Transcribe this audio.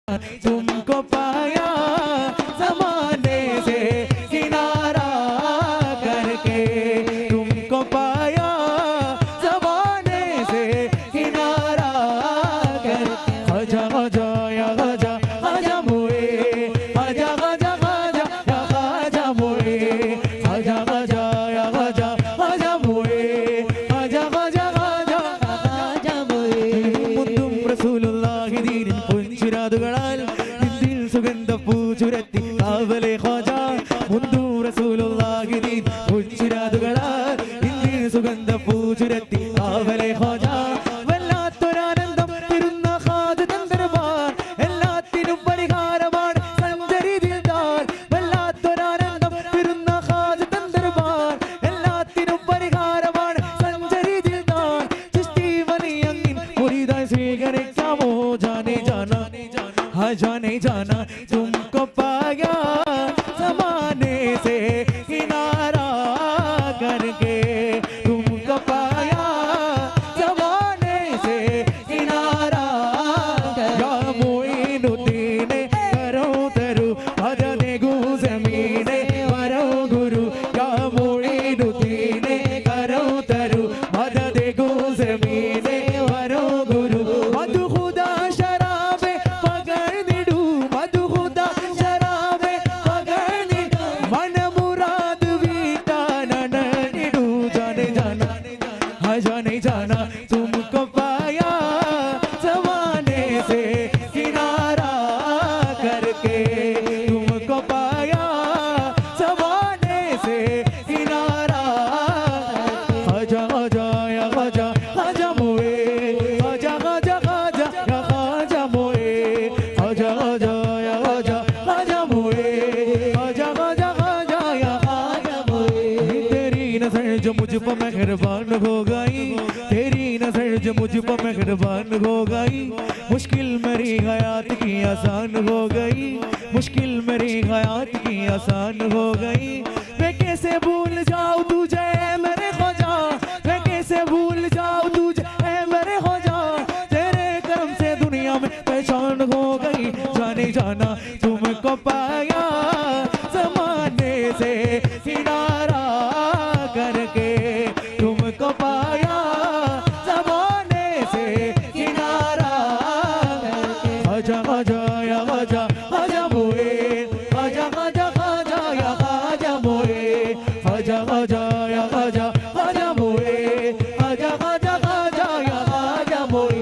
तुमको पाया ज़माने से किनारा करके, तुमको पाया ज़माने से किनारा करके। ख़जा ख़जा या ख़जा ख़जा मोए, ख़जा ख़जा ख़जा या ख़जा मोए, ख़जा ख़जा या ख़जा ख़जा मोए, ख़जा ख़जा ख़जा ख़जा मोए. മുന്തും റസൂലുള്ളാഹി ദീനിൻ പുഞ്ചിരാതുകളാൽ ഇന്ത്യയിൽ സുഗന്ധ പൂച്ചുരത്തി കാവലെ ഖ്വാജ. മുന്തും റസൂലുള്ളാഹി ദീൻ പുഞ്ചിരാതുകളാൽ ഇന്ത്യയിൽ സുഗന്ധ പൂച്ചുരത്തി കാവലെ ഖ്വാജ. വല്ലാത്തൊരാനന്ദം തിരുന്ന ഖാദ് തന്തർബാർ, എല്ലാത്തിനും പരിഹാരമാണ് സഞ്ചരി ദിൽദാർ. വല്ലാത്തൊരാനന്ദം തിരുന്ന ഖാദ് തന്തർബാർ, എല്ലാത്തിനും പരിഹാരമാണ് സഞ്ചരി ദിൽദാർ. ചിശ്തി വലിയങ്ങിൻ മുരീദായി സ്വീകരിക്കാമോ जाने जाना, हाँ जाने जाना. तुमको पाया ज़माने से किनारा करके, तुमको पाया ज़माने से किनारा. या मोइनुद्दीन करो तरु भजने गु ज़मीने वरो गुरु. या मोइनुद्दीन करो तरु भजने गु ज़मीने वरो गुरु. मधु खुदा शराबे पकड़निडू, मधु खुदा शराबे पकड़निडू, मन मुराद वीटा नननिडू. जाने जाना, हाँ जाने जाना. तुमको पाया ज़माने से किनारा करके, तुमको पाया ज़माने से किनारा. ख़जा ख़जा या ख़जा ख़जा मोए, ख़जा ख़जा ख़जा या ख़जा मोए, ख़जा ख़जा या ख़जा ख़जा मोए, ख़जा ख़जा ख़जा या ख़जा मोए. तेरी नज़र जो मुझ पर मेहरबान हो गई, तेरी नज़र जो मुझ पर मेहरबान हो गई, मुश्किल मेरी हयात की आसान हो गई, मुश्किल मेरी हयात की आसान हो गई. मैं कैसे भूल जाऊँ तुझे मेरे ख्वाजा, मैं कैसे भूल जाऊँ तुझे मेरे ख्वाजा. तेरे करम से दुनिया में पहचान हो गई. जाने जाना तुमको पाया ज़माने से किनारा करके, तुमको पाया ज़माने से किनारा करके. ख़जा ख़जा